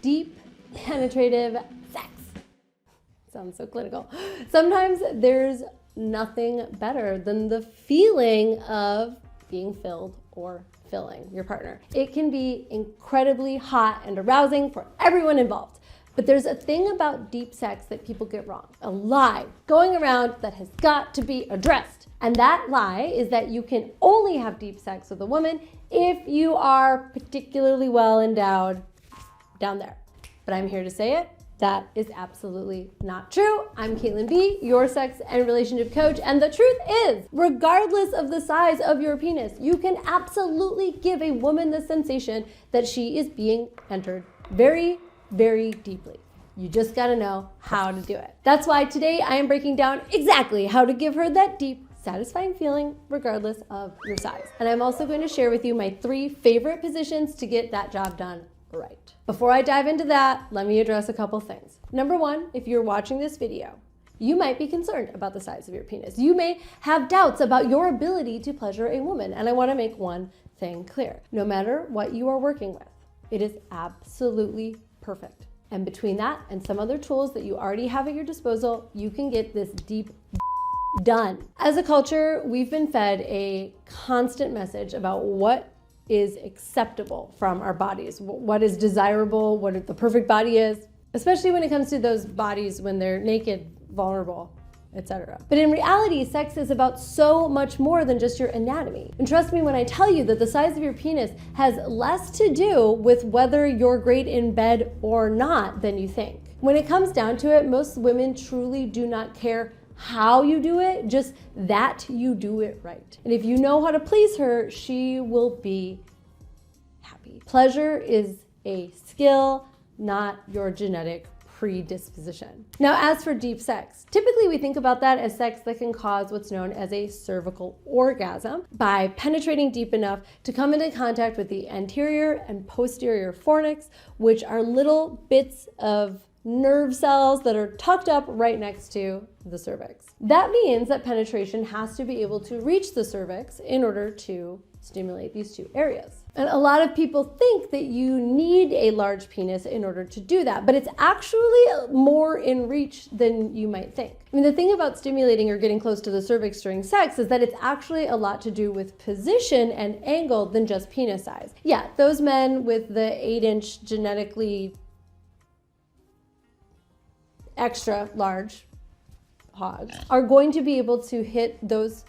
deep, penetrative sex. Sounds so clinical. Sometimes there's nothing better than the feeling of being filled or filling your partner. It can be incredibly hot and arousing for everyone involved. But there's a thing about deep sex that people get wrong, a lie going around that has got to be addressed. And that lie is that you can only have deep sex with a woman if you are particularly well endowed down there. But I'm here to say it. That is absolutely not true. I'm Caitlin B, your sex and relationship coach, and the truth is, regardless of the size of your penis, you can absolutely give a woman the sensation that she is being entered very, very deeply. You just gotta know how to do it. That's why today I am breaking down exactly how to give her that deep, satisfying feeling regardless of your size. And I'm also going to share with you my 3 favorite positions to get that job done right. Before I dive into that, let me address a couple things. Number 1, if you're watching this video, you might be concerned about the size of your penis. You may have doubts about your ability to pleasure a woman. And I want to make one thing clear. No matter what you are working with, it is absolutely perfect. And between that and some other tools that you already have at your disposal, you can get this deep done. As a culture, we've been fed a constant message about what is acceptable from our bodies, what is desirable, what the perfect body is, especially when it comes to those bodies when they're naked, vulnerable, etc. But in reality, sex is about so much more than just your anatomy. And trust me when I tell you that the size of your penis has less to do with whether you're great in bed or not than you think. When it comes down to it, most women truly do not care how you do it, just that you do it right. And if you know how to please her, she will be happy. Pleasure is a skill, not your genetic predisposition. Now, as for deep sex, typically we think about that as sex that can cause what's known as a cervical orgasm by penetrating deep enough to come into contact with the anterior and posterior fornix, which are little bits of nerve cells that are tucked up right next to the cervix. That means that penetration has to be able to reach the cervix in order to stimulate these 2 areas. And a lot of people think that you need a large penis in order to do that, but it's actually more in reach than you might think. I mean, the thing about stimulating or getting close to the cervix during sex is that it's actually a lot to do with position and angle than just penis size. Yeah, those men with the 8-inch genetically extra large hogs are going to be able to hit those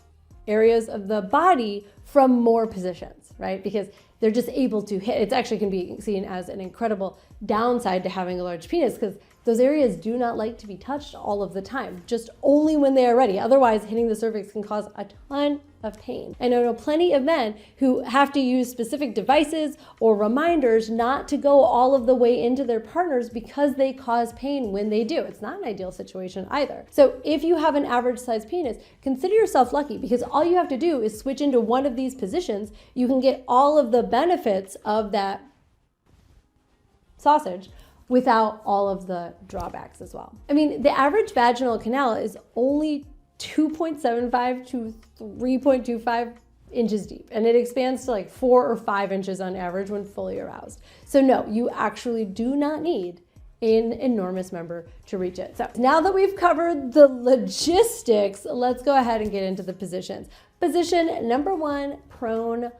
areas of the body from more positions, right? Because they're just able to hit. It actually can be seen as an incredible downside to having a large penis because those areas do not like to be touched all of the time, just only when they are ready. Otherwise, hitting the cervix can cause a ton of pain. I know plenty of men who have to use specific devices or reminders not to go all of the way into their partners because they cause pain when they do. It's not an ideal situation either. So if you have an average size penis, consider yourself lucky because all you have to do is switch into one of these positions. You can get all of the benefits of that sausage without all of the drawbacks as well. I mean, the average vaginal canal is only 2.75 to 3.25 inches deep, and it expands to like 4 or 5 inches on average when fully aroused. So no, you actually do not need an enormous member to reach it. So now that we've covered the logistics, let's go ahead and get into the positions. Position number 1, prone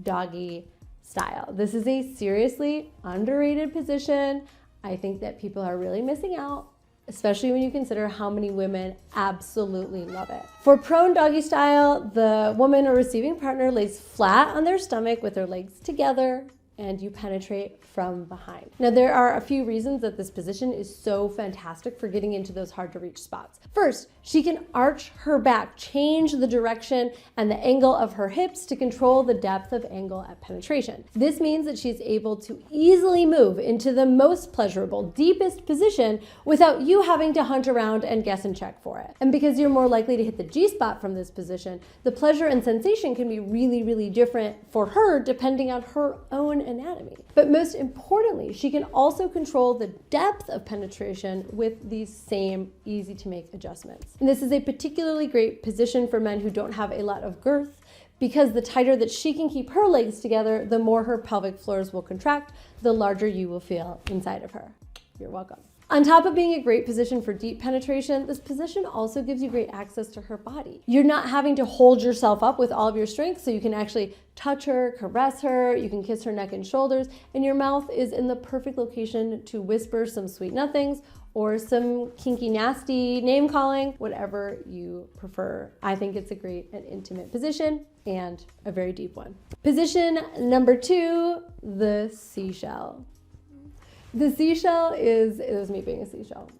doggy style. This is a seriously underrated position. I think that people are really missing out, especially when you consider how many women absolutely love it. For prone doggy style, the woman or receiving partner lays flat on their stomach with their legs together and you penetrate from behind. Now, there are a few reasons that this position is so fantastic for getting into those hard to reach spots. First, she can arch her back, change the direction and the angle of her hips to control the depth of angle at penetration. This means that she's able to easily move into the most pleasurable, deepest position without you having to hunt around and guess and check for it. And because you're more likely to hit the G-spot from this position, the pleasure and sensation can be really, really different for her depending on her own anatomy. But most importantly, she can also control the depth of penetration with these same easy to make adjustments. And this is a particularly great position for men who don't have a lot of girth because the tighter that she can keep her legs together, the more her pelvic floors will contract, the larger you will feel inside of her. You're welcome. On top of being a great position for deep penetration, this position also gives you great access to her body. You're not having to hold yourself up with all of your strength, so you can actually touch her, caress her, you can kiss her neck and shoulders, and your mouth is in the perfect location to whisper some sweet nothings or some kinky, nasty name calling, whatever you prefer. I think it's a great and intimate position and a very deep one. Position number 2, the seashell. The seashell is, it was me being a seashell.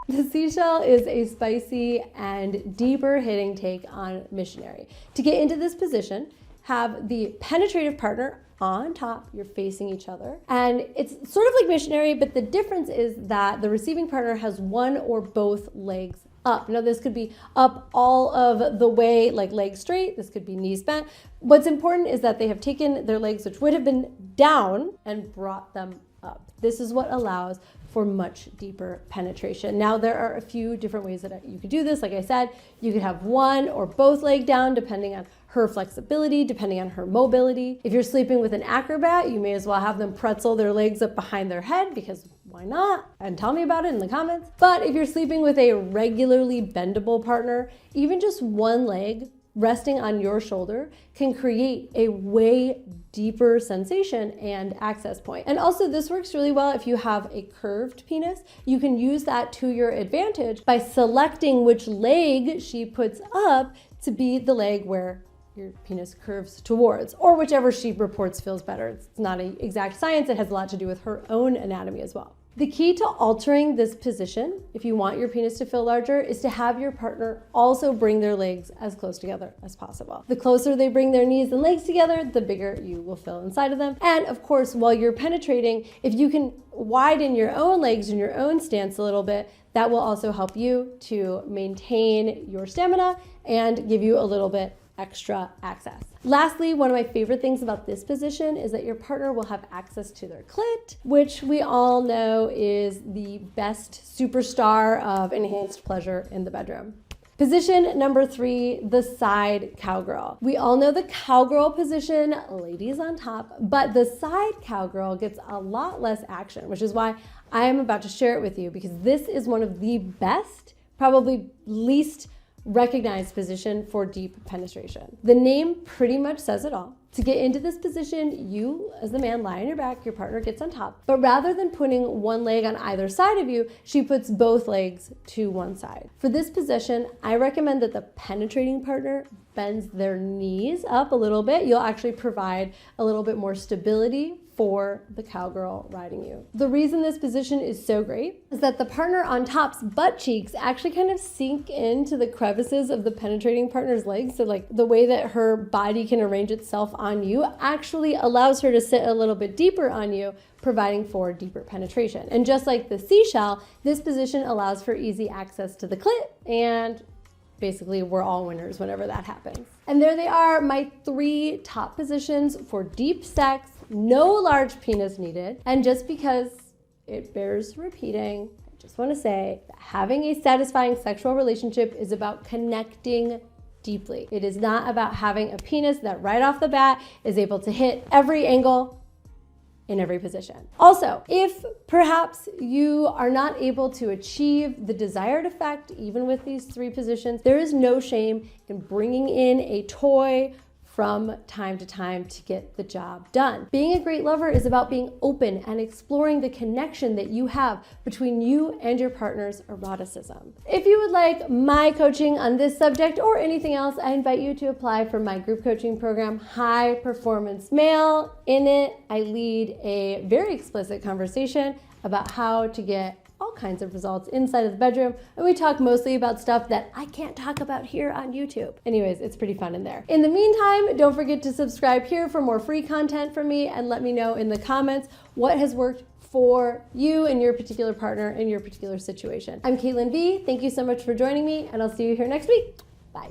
The seashell is a spicy and deeper hitting take on missionary. To get into this position, have the penetrative partner on top, you're facing each other. And it's sort of like missionary, but the difference is that the receiving partner has one or both legs up. Now this could be up all of the way, like legs straight. This could be knees bent. What's important is that they have taken their legs, which would have been down, and brought them up. This is what allows for much deeper penetration. Now there are a few different ways that you could do this. Like I said, you could have one or both leg down depending on her flexibility, depending on her mobility. If you're sleeping with an acrobat, you may as well have them pretzel their legs up behind their head, because why not? And tell me about it in the comments. But if you're sleeping with a regularly bendable partner, even just one leg resting on your shoulder can create a way deeper sensation and access point. And also this works really well if you have a curved penis. You can use that to your advantage by selecting which leg she puts up to be the leg where your penis curves towards, or whichever she reports feels better. It's not an exact science. It has a lot to do with her own anatomy as well. The key to altering this position, if you want your penis to feel larger, is to have your partner also bring their legs as close together as possible. The closer they bring their knees and legs together, the bigger you will feel inside of them. And of course, while you're penetrating, if you can widen your own legs and your own stance a little bit, that will also help you to maintain your stamina and give you a little bit extra access. Lastly, one of my favorite things about this position is that your partner will have access to their clit, which we all know is the best superstar of enhanced pleasure in the bedroom. Position number 3, the side cowgirl. We all know the cowgirl position, ladies on top, but the side cowgirl gets a lot less action, which is why I am about to share it with you, because this is one of the best, probably least recognized position for deep penetration. The name pretty much says it all. To get into this position, you as the man lie on your back, your partner gets on top, but rather than putting one leg on either side of you, she puts both legs to one side. For this position, I recommend that the penetrating partner bends their knees up a little bit. You'll actually provide a little bit more stability for the cowgirl riding you. The reason this position is so great is that the partner on top's butt cheeks actually kind of sink into the crevices of the penetrating partner's legs. So like the way that her body can arrange itself on you actually allows her to sit a little bit deeper on you, providing for deeper penetration. And just like the seashell, this position allows for easy access to the clit, and basically we're all winners whenever that happens. And there they are, my 3 top positions for deep sex, no large penis needed. And just because it bears repeating, I just want to say that having a satisfying sexual relationship is about connecting deeply. It is not about having a penis that right off the bat is able to hit every angle in every position. Also, if perhaps you are not able to achieve the desired effect, even with these 3 positions, there is no shame in bringing in a toy from time to time to get the job done. Being a great lover is about being open and exploring the connection that you have between you and your partner's eroticism. If you would like my coaching on this subject or anything else, I invite you to apply for my group coaching program, High Performance Male. In it, I lead a very explicit conversation about how to get all kinds of results inside of the bedroom, and we talk mostly about stuff that I can't talk about here on YouTube. Anyways, it's pretty fun in there. In the meantime, don't forget to subscribe here for more free content from me, and let me know in the comments what has worked for you and your particular partner in your particular situation. I'm Caitlin V. Thank you so much for joining me, and I'll see you here next week. Bye.